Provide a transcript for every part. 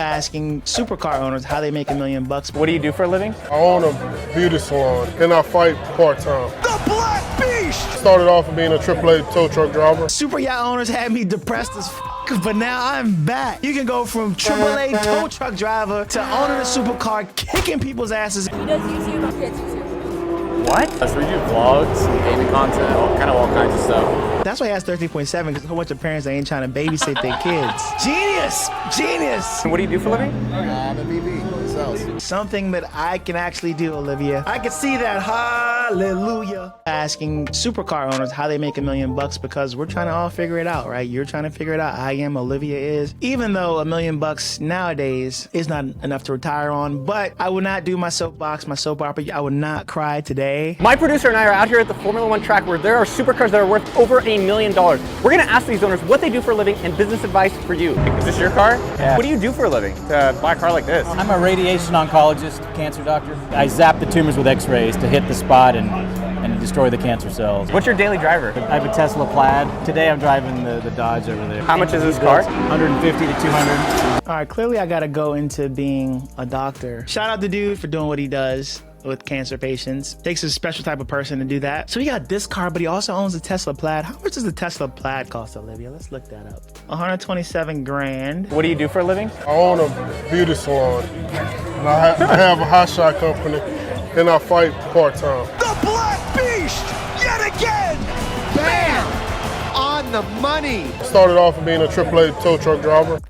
asking supercar owners how they make $1 million. What do you do for a living? I own a beauty salon and I fight part-time. The Black Beast! Started off being a AAA tow truck driver. Super yacht owners had me depressed as but now I'm back. You can go from AAA tow truck driver to owning a supercar, kicking people's asses. He does YouTube, he hits YouTube. What? So we do vlogs, gaming content, all kinds of stuff. That's why he has 13.7, because a whole bunch of parents that ain't trying to babysit their kids. Genius! Genius! And what do you do for a living? I'm a VP, sales. Something that I can actually do, Olivia. I can see that. Hallelujah. Asking supercar owners how they make $1 million, because we're trying to all figure it out, right? You're trying to figure it out. I am. Olivia is. Even though $1 million nowadays is not enough to retire on, but I will not do my soapbox, my soap opera. I will not cry today. My producer and I are out here at the Formula One track where there are supercars that are worth over $1 million. We're gonna ask these owners what they do for a living and business advice for you. Is this your car? Yeah. What do you do for a living to buy a car like this? I'm a radiation oncologist, cancer doctor. I zap the tumors with x-rays to hit the spot and destroy the cancer cells. What's your daily driver? I have a Tesla Plaid. Today I'm driving the Dodge over there. How much is this car? 150 to 200. All right, clearly I gotta go into being a doctor. Shout out the dude for doing what he does with cancer patients. Takes a special type of person to do that. So he got this car, but he also owns a Tesla Plaid. How much does the Tesla Plaid cost, Olivia? Let's look that up. 127 grand. What do you do for a living? I own a beauty salon and I have a hot shot company and I fight part-time. The Black Beast! Yet again! Bam! On the money! Started off being a AAA tow truck driver.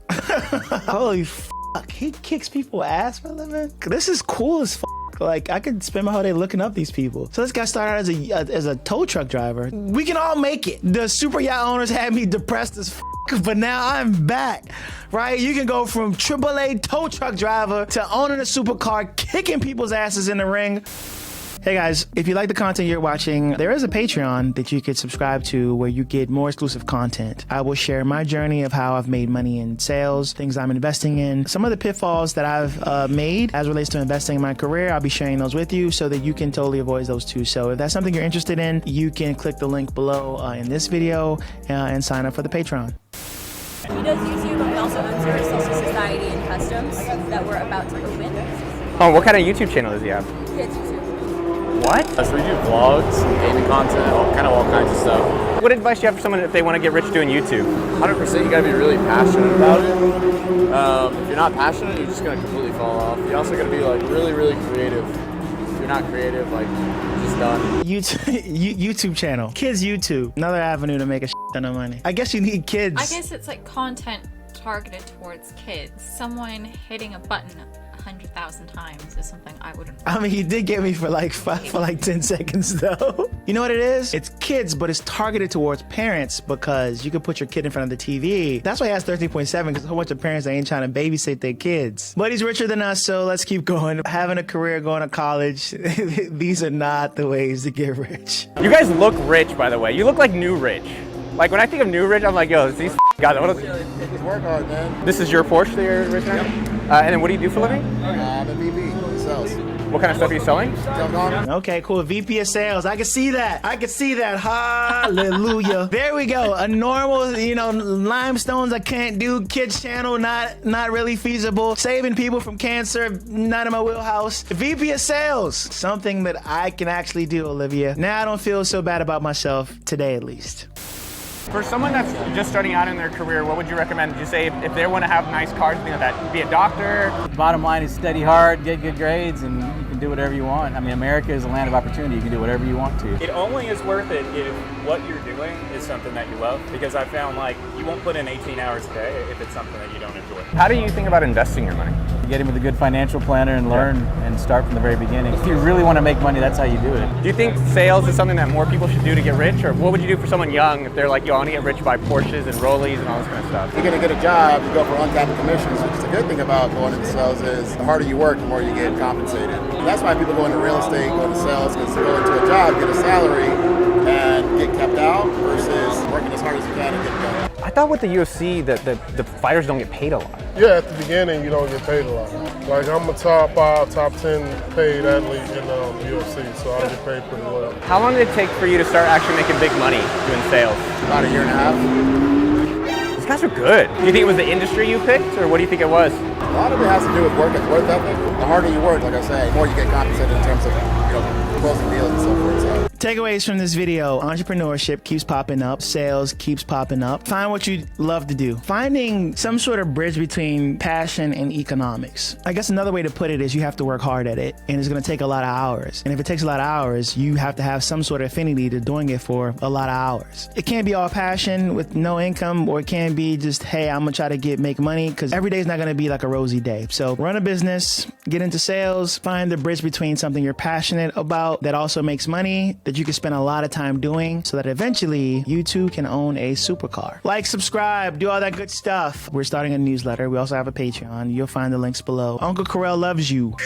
Holy fuck, he kicks people ass for a living? This is cool as fuck. Like, I could spend my whole day looking up these people. So this guy started as a tow truck driver. We can all make it. The super yacht owners had me depressed as fuck, but now I'm back, right? You can go from AAA tow truck driver to owning a supercar, kicking people's asses in the ring. Hey guys, if you like the content you're watching, there is a Patreon that you could subscribe to where you get more exclusive content. I will share my journey of how I've made money in sales, things I'm investing in, some of the pitfalls that I've made as relates to investing in my career. I'll be sharing those with you so that you can totally avoid those too. So if that's something you're interested in, you can click the link below in this video and sign up for the Patreon. He does YouTube, and we also own Social Society and Customs that we're about to open. Oh, what kind of YouTube channel does he have? He hits YouTube. What? So we do vlogs, gaming content, all kinds of stuff. What advice do you have for someone if they want to get rich doing YouTube? 100%, you gotta be really passionate about it. If you're not passionate, you're just gonna completely fall off. You also gotta be like really, really creative. If you're not creative, like you're just done. YouTube channel. Kids YouTube. Another avenue to make a ton of money. I guess you need kids. I guess it's like content targeted towards kids. Someone hitting a button 100,000 times is something I wouldn't. I mean, you did get me for like 10 seconds though. You know what it is? It's kids, but it's targeted towards parents because you can put your kid in front of the TV. That's why he has 13.7, because a whole bunch of parents that ain't trying to babysit their kids. But he's richer than us, so let's keep going. Having a career, going to college, these are not the ways to get rich. You guys look rich, by the way. You look like new rich. Like when I think of new rich, I'm like, yo, these guys. Work hard, man. This is your Porsche that you're rich now? And then what do you do for a living? I'm a VP, sales. What kind of stuff are you selling? Okay, cool. VP of sales. I can see that. I can see that. Hallelujah. There we go. A normal, limestones I can't do. Kids channel, not really feasible. Saving people from cancer, not in my wheelhouse. VP of sales. Something that I can actually do, Olivia. Now I don't feel so bad about myself, today at least. For someone that's just starting out in their career, what would you recommend? Would you say if they want to have nice cars, things like that, be a doctor? The bottom line is study hard, get good grades, and you can do whatever you want. I mean, America is a land of opportunity. You can do whatever you want to. It only is worth it if what you're doing is something that you love, because I found like you won't put in 18 hours a day if it's something that you don't enjoy. How do you think about investing your money? Get in with a good financial planner and learn and start from the very beginning. If you really want to make money, that's how you do it. Do you think sales is something that more people should do to get rich? Or what would you do for someone young if they're like, yo, I want to get rich by Porsches and Rollies and all this kind of stuff? You're gonna get a job, you go for uncapped commissions, which is a good thing about going into sales is the harder you work, the more you get compensated. And that's why people go into real estate, go into sales, because they go into a job, get a salary, and get kept out versus working as hard as you can and getting done. I thought with the UFC that the fighters don't get paid a lot. Yeah, at the beginning you don't get paid a lot. Like I'm a top 5, top 10 paid athlete in UFC, so I get paid pretty well. How long did it take for you to start actually making big money doing sales? About a year and a half. Just guys are good. Do you think it was the industry you picked, or what do you think it was? A lot of it has to do with work ethic. The harder you work, like I say, the more you get compensated in terms of, closing deals and so forth. So. Takeaways from this video: entrepreneurship keeps popping up, sales keeps popping up. Find what you love to do. Finding some sort of bridge between passion and economics. I guess another way to put it is you have to work hard at it, and it's gonna take a lot of hours. And if it takes a lot of hours, you have to have some sort of affinity to doing it for a lot of hours. It can't be all passion with no income, or it can be just, hey, I'm gonna try to make money, because every day is not gonna be like a rosy day. So run a business, get into sales, find the bridge between something you're passionate about that also makes money, that you can spend a lot of time doing, so that eventually you too can own a supercar. Like, subscribe, do all that good stuff. We're starting a newsletter. We also have a Patreon. You'll find the links below. Uncle Keril loves you.